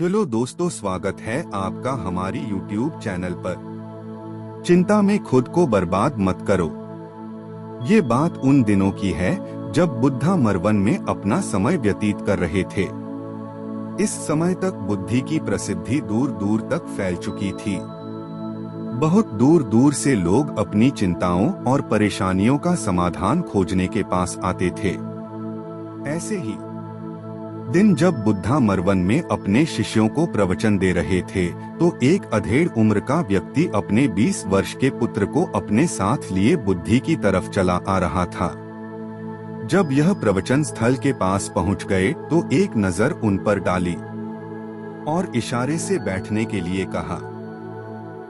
Hello दोस्तों, स्वागत है आपका हमारी YouTube चैनल पर। चिंता में खुद को बर्बाद मत करो। ये बात उन दिनों की है जब बुद्धा मरवन में अपना समय व्यतीत कर रहे थे। इस समय तक बुद्धि की प्रसिद्धि दूर दूर तक फैल चुकी थी। बहुत दूर दूर से लोग अपनी चिंताओं और परेशानियों का समाधान खोजने के पास आते थे। ऐसे ही दिन जब बुद्धा मरवन में अपने शिष्यों को प्रवचन दे रहे थे तो एक अधेड़ उम्र का व्यक्ति अपने 20 वर्ष के पुत्र को अपने साथ लिए बुद्धि की तरफ चला आ रहा था। जब यह प्रवचन स्थल के पास पहुंच गए तो एक नजर उन पर डाली और इशारे से बैठने के लिए कहा।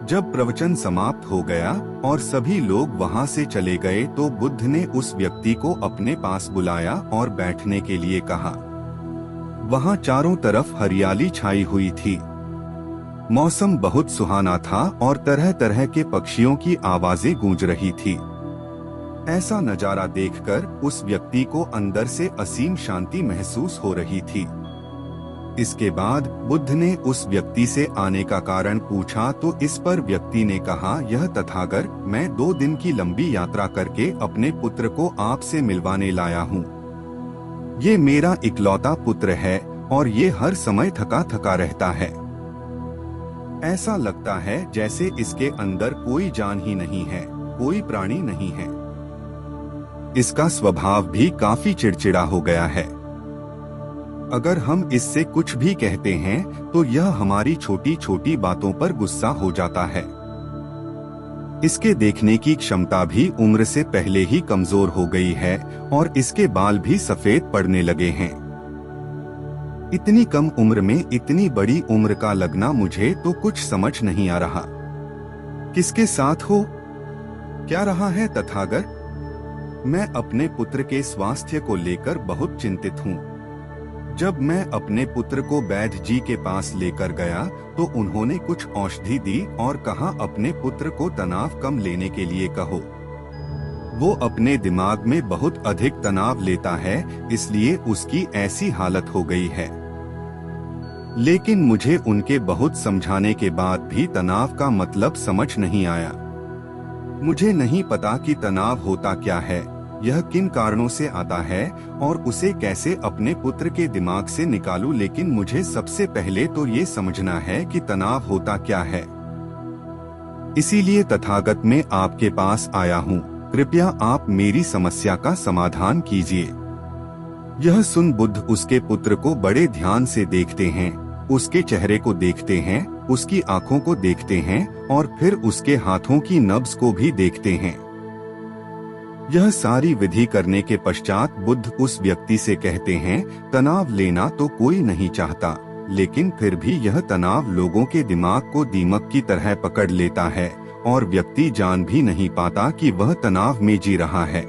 जब प्रवचन समाप्त हो गया और सभी लोग वहां से चले गए तो बुद्ध ने उस व्यक्ति को अपने पास बुलाया और बैठने के लिए कहा। वहां चारों तरफ हरियाली छाई हुई थी। मौसम बहुत सुहाना था और तरह तरह के पक्षियों की आवाजें गूंज रही थी। ऐसा नजारा देखकर उस व्यक्ति को अंदर से असीम शांति महसूस हो रही थी। इसके बाद बुद्ध ने उस व्यक्ति से आने का कारण पूछा तो इस पर व्यक्ति ने कहा, यह तथागत, मैं 2 दिन की लंबी यात्रा करके अपने पुत्र को आपसे मिलवाने लाया हूँ। ये मेरा इकलौता पुत्र है और ये हर समय थका थका रहता है। ऐसा लगता है जैसे इसके अंदर कोई जान ही नहीं है, कोई प्राणी नहीं है। इसका स्वभाव भी काफी चिड़चिड़ा हो गया है। अगर हम इससे कुछ भी कहते हैं तो यह हमारी छोटी छोटी बातों पर गुस्सा हो जाता है। इसके देखने की क्षमता भी उम्र से पहले ही कमजोर हो गई है और इसके बाल भी सफेद पड़ने लगे हैं। इतनी कम उम्र में इतनी बड़ी उम्र का लगना मुझे तो कुछ समझ नहीं आ रहा। किसके साथ हो? क्या रहा है तथागत? मैं अपने पुत्र के स्वास्थ्य को लेकर बहुत चिंतित हूँ। जब मैं अपने पुत्र को वैद्य जी के पास लेकर गया तो उन्होंने कुछ औषधि दी और कहा, अपने पुत्र को तनाव कम लेने के लिए कहो। वो अपने दिमाग में बहुत अधिक तनाव लेता है, इसलिए उसकी ऐसी हालत हो गई है। लेकिन मुझे उनके बहुत समझाने के बाद भी तनाव का मतलब समझ नहीं आया। मुझे नहीं पता कि तनाव होता क्या है, यह किन कारणों से आता है और उसे कैसे अपने पुत्र के दिमाग से निकालूं, लेकिन मुझे सबसे पहले तो ये समझना है कि तनाव होता क्या है। इसीलिए तथागत मैं आपके पास आया हूँ। कृपया आप मेरी समस्या का समाधान कीजिए। यह सुन बुद्ध उसके पुत्र को बड़े ध्यान से देखते हैं, उसके चेहरे को देखते हैं, उसकी आंखों को देखते हैं और फिर उसके हाथों की नब्ज को भी देखते हैं। यह सारी विधि करने के पश्चात बुद्ध उस व्यक्ति से कहते हैं, तनाव लेना तो कोई नहीं चाहता, लेकिन फिर भी यह तनाव लोगों के दिमाग को दीमक की तरह पकड़ लेता है और व्यक्ति जान भी नहीं पाता कि वह तनाव में जी रहा है।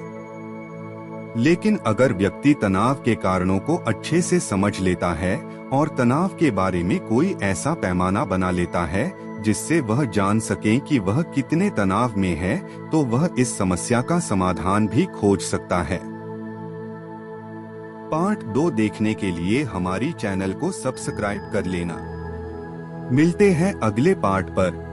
लेकिन अगर व्यक्ति तनाव के कारणों को अच्छे से समझ लेता है और तनाव के बारे में कोई ऐसा पैमाना बना लेता है जिससे वह जान सके कि वह कितने तनाव में है, तो वह इस समस्या का समाधान भी खोज सकता है। पार्ट 2 देखने के लिए हमारी चैनल को सब्सक्राइब कर लेना। मिलते हैं अगले पार्ट पर।